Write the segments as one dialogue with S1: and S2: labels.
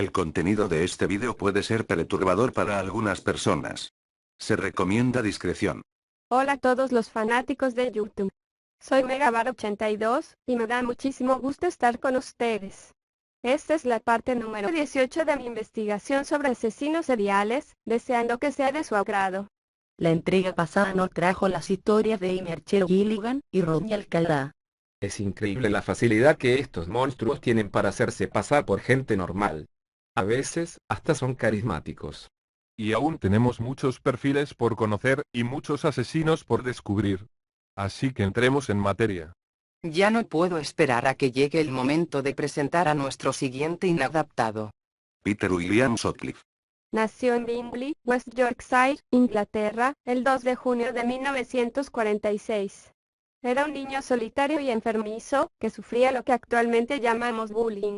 S1: El contenido de este vídeo puede ser perturbador para algunas personas. Se recomienda discreción.
S2: Hola a todos los fanáticos de YouTube. Soy Megabar82, y me da muchísimo gusto estar con ustedes. Esta es la parte número 18 de mi investigación sobre asesinos seriales, deseando que sea de su agrado.
S3: La entrega pasada nos trajo las historias de Amy Archer Gilligan y Rodney Alcalá.
S4: Es increíble la facilidad que estos monstruos tienen para hacerse pasar por gente normal. A veces, hasta son carismáticos.
S5: Y aún tenemos muchos perfiles por conocer y muchos asesinos por descubrir. Así que entremos en materia.
S6: Ya no puedo esperar a que llegue el momento de presentar a nuestro siguiente inadaptado.
S1: Peter William Sutcliffe.
S2: Nació en Bingley, West Yorkshire, Inglaterra, el 2 de junio de 1946. Era un niño solitario y enfermizo, que sufría lo que actualmente llamamos bullying.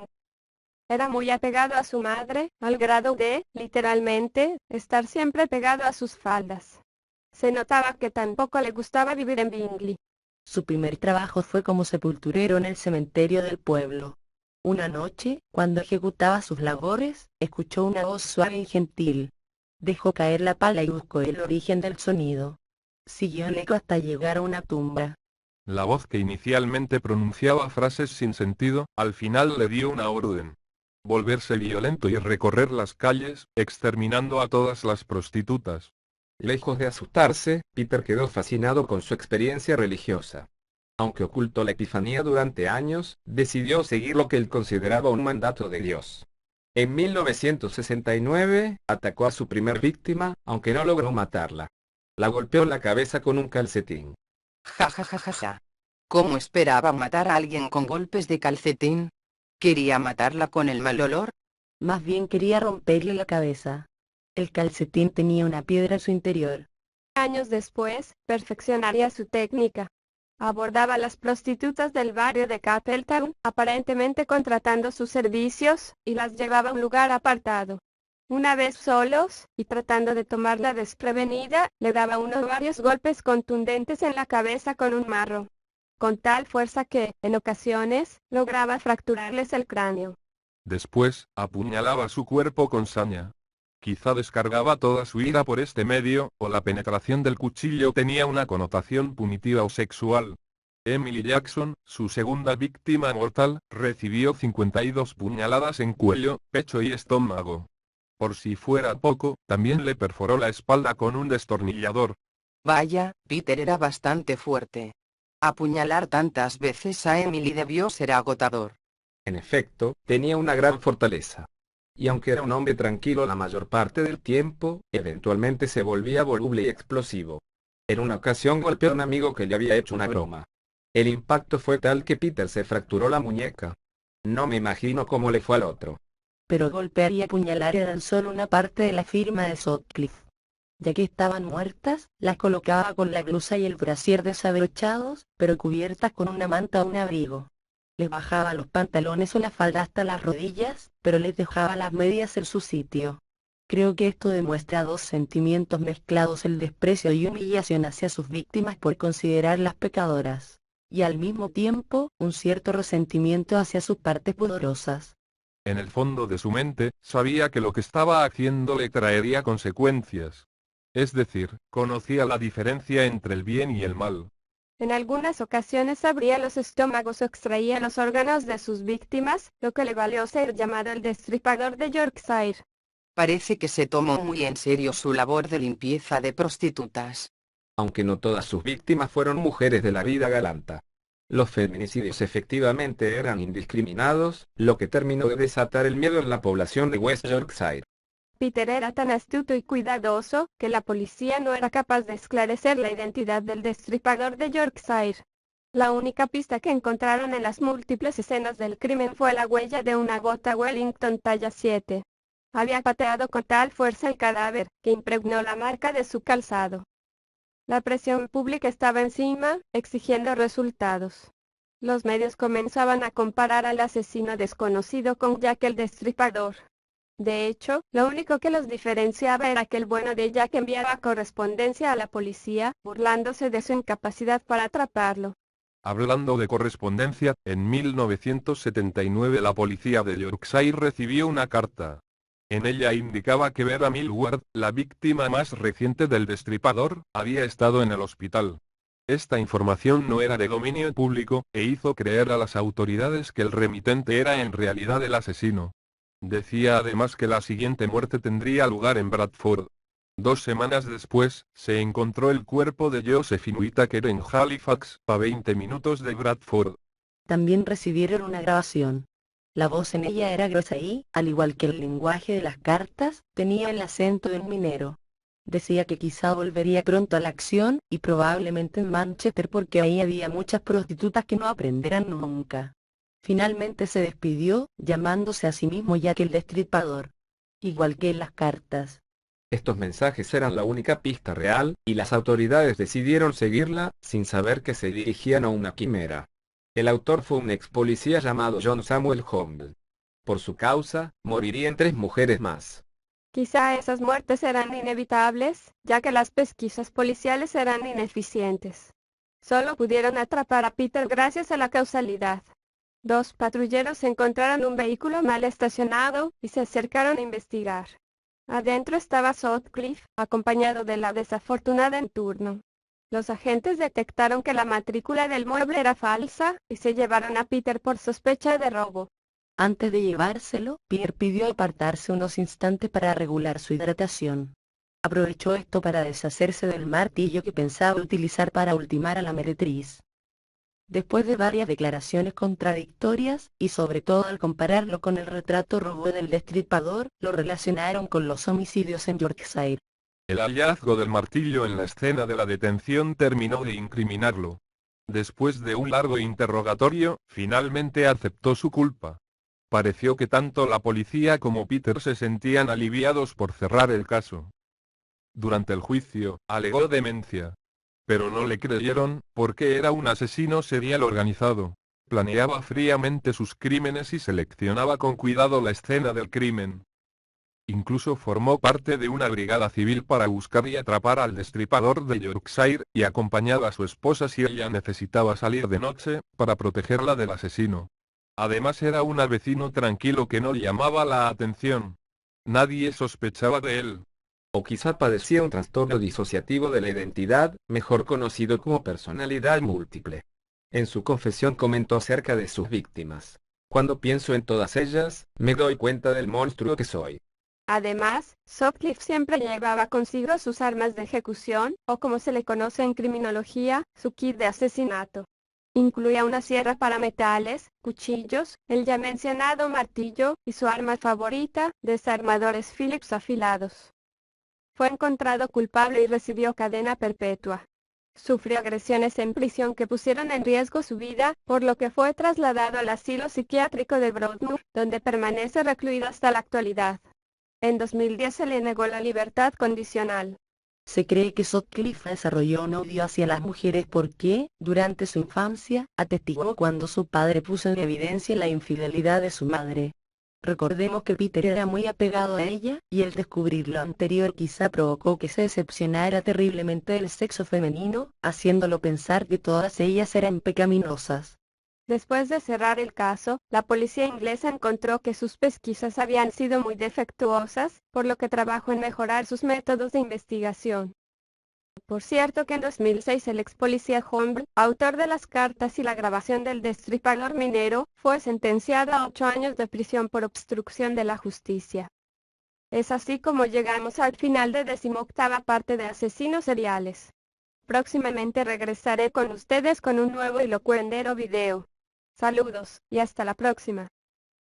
S2: Era muy apegado a su madre, al grado de, literalmente, estar siempre pegado a sus faldas. Se notaba que tampoco le gustaba vivir en Bingley.
S3: Su primer trabajo fue como sepulturero en el cementerio del pueblo. Una noche, cuando ejecutaba sus labores, escuchó una voz suave y gentil. Dejó caer la pala y buscó el origen del sonido. Siguió el eco hasta llegar a una tumba.
S5: La voz que inicialmente pronunciaba frases sin sentido, al final le dio una orden. Volverse violento y recorrer las calles, exterminando a todas las prostitutas.
S4: Lejos de asustarse, Peter quedó fascinado con su experiencia religiosa. Aunque ocultó la epifanía durante años, decidió seguir lo que él consideraba un mandato de Dios. En 1969, atacó a su primer víctima, aunque no logró matarla. La golpeó en la cabeza con un calcetín.
S6: Ja ja ja ja ja. ¿Cómo esperaba matar a alguien con golpes de calcetín? ¿Quería matarla con el mal olor?
S3: Más bien quería romperle la cabeza. El calcetín tenía una piedra en su interior.
S2: Años después, perfeccionaría su técnica. Abordaba a las prostitutas del barrio de Capeltown, aparentemente contratando sus servicios, y las llevaba a un lugar apartado. Una vez solos, y tratando de tomarla desprevenida, le daba unos varios golpes contundentes en la cabeza con un marro. Con tal fuerza que, en ocasiones, lograba fracturarles el cráneo.
S5: Después, apuñalaba su cuerpo con saña. Quizá descargaba toda su ira por este medio, o la penetración del cuchillo tenía una connotación punitiva o sexual. Emily Jackson, su segunda víctima mortal, recibió 52 puñaladas en cuello, pecho y estómago. Por si fuera poco, también le perforó la espalda con un destornillador.
S6: Vaya, Peter era bastante fuerte. Apuñalar tantas veces a Emily debió ser agotador.
S4: En efecto, tenía una gran fortaleza. Y aunque era un hombre tranquilo la mayor parte del tiempo, eventualmente se volvía voluble y explosivo. En una ocasión golpeó a un amigo que le había hecho una broma. El impacto fue tal que Peter se fracturó la muñeca. No me imagino cómo le fue al otro.
S3: Pero golpear y apuñalar eran solo una parte de la firma de Sutcliffe. Ya que estaban muertas, las colocaba con la blusa y el brasier desabrochados, pero cubiertas con una manta o un abrigo. Les bajaba los pantalones o la falda hasta las rodillas, pero les dejaba las medias en su sitio. Creo que esto demuestra dos sentimientos mezclados: el desprecio y humillación hacia sus víctimas por considerarlas pecadoras, y al mismo tiempo, un cierto resentimiento hacia sus partes pudorosas.
S5: En el fondo de su mente, sabía que lo que estaba haciendo le traería consecuencias. Es decir, conocía la diferencia entre el bien y el mal.
S2: En algunas ocasiones abría los estómagos o extraía los órganos de sus víctimas, lo que le valió ser llamado el destripador de Yorkshire.
S6: Parece que se tomó muy en serio su labor de limpieza de prostitutas.
S4: Aunque no todas sus víctimas fueron mujeres de la vida galanta. Los feminicidios efectivamente eran indiscriminados, lo que terminó de desatar el miedo en la población de West Yorkshire.
S2: Peter era tan astuto y cuidadoso, que la policía no era capaz de esclarecer la identidad del destripador de Yorkshire. La única pista que encontraron en las múltiples escenas del crimen fue la huella de una bota Wellington talla 7. Había pateado con tal fuerza el cadáver, que impregnó la marca de su calzado. La presión pública estaba encima, exigiendo resultados. Los medios comenzaban a comparar al asesino desconocido con Jack el Destripador. De hecho, lo único que los diferenciaba era que el bueno de Jack enviaba correspondencia a la policía, burlándose de su incapacidad para atraparlo.
S5: Hablando de correspondencia, en 1979 la policía de Yorkshire recibió una carta. En ella indicaba que Vera Millward, la víctima más reciente del destripador, había estado en el hospital. Esta información no era de dominio público, e hizo creer a las autoridades que el remitente era en realidad el asesino. Decía además que la siguiente muerte tendría lugar en Bradford. 2 semanas después, se encontró el cuerpo de Josephine Whittaker en Halifax, a 20 minutos de Bradford.
S3: También recibieron una grabación. La voz en ella era gruesa y, al igual que el lenguaje de las cartas, tenía el acento de un minero. Decía que quizá volvería pronto a la acción, y probablemente en Manchester porque ahí había muchas prostitutas que no aprenderán nunca. Finalmente se despidió, llamándose a sí mismo Jack el Destripador. Igual que en las cartas.
S4: Estos mensajes eran la única pista real, y las autoridades decidieron seguirla, sin saber que se dirigían a una quimera. El autor fue un ex policía llamado John Samuel Holmes. Por su causa, morirían 3 mujeres más.
S2: Quizá esas muertes eran inevitables, ya que las pesquisas policiales eran ineficientes. Solo pudieron atrapar a Peter gracias a la causalidad. 2 patrulleros encontraron un vehículo mal estacionado, y se acercaron a investigar. Adentro estaba Sutcliffe, acompañado de la desafortunada en turno. Los agentes detectaron que la matrícula del mueble era falsa, y se llevaron a Peter por sospecha de robo.
S3: Antes de llevárselo, Pierre pidió apartarse unos instantes para regular su hidratación. Aprovechó esto para deshacerse del martillo que pensaba utilizar para ultimar a la meretriz. Después de varias declaraciones contradictorias, y sobre todo al compararlo con el retrato robot del destripador, lo relacionaron con los homicidios en Yorkshire.
S5: El hallazgo del martillo en la escena de la detención terminó de incriminarlo. Después de un largo interrogatorio, finalmente aceptó su culpa. Pareció que tanto la policía como Peter se sentían aliviados por cerrar el caso. Durante el juicio, alegó demencia. Pero no le creyeron, porque era un asesino serial organizado. Planeaba fríamente sus crímenes y seleccionaba con cuidado la escena del crimen. Incluso formó parte de una brigada civil para buscar y atrapar al destripador de Yorkshire, y acompañaba a su esposa si ella necesitaba salir de noche, para protegerla del asesino. Además era un vecino tranquilo que no llamaba la atención. Nadie sospechaba de él.
S4: O quizá padecía un trastorno disociativo de la identidad, mejor conocido como personalidad múltiple. En su confesión comentó acerca de sus víctimas. Cuando pienso en todas ellas, me doy cuenta del monstruo que soy.
S2: Además, Sutcliffe siempre llevaba consigo sus armas de ejecución, o como se le conoce en criminología, su kit de asesinato. Incluía una sierra para metales, cuchillos, el ya mencionado martillo, y su arma favorita, desarmadores Phillips afilados. Fue encontrado culpable y recibió cadena perpetua. Sufrió agresiones en prisión que pusieron en riesgo su vida, por lo que fue trasladado al asilo psiquiátrico de Broadmoor, donde permanece recluido hasta la actualidad. En 2010 se le negó la libertad condicional.
S3: Se cree que Sutcliffe desarrolló un odio hacia las mujeres porque, durante su infancia, atestiguó cuando su padre puso en evidencia la infidelidad de su madre. Recordemos que Peter era muy apegado a ella, y el descubrir lo anterior quizá provocó que se decepcionara terriblemente del sexo femenino, haciéndolo pensar que todas ellas eran pecaminosas.
S2: Después de cerrar el caso, la policía inglesa encontró que sus pesquisas habían sido muy defectuosas, por lo que trabajó en mejorar sus métodos de investigación. Por cierto que en 2006 el ex policía Holmes, autor de las cartas y la grabación del destripador minero, fue sentenciado a 8 años de prisión por obstrucción de la justicia. Es así como llegamos al final de 18ª parte de Asesinos Seriales. Próximamente regresaré con ustedes con un nuevo y locuendero video. Saludos, y hasta la próxima.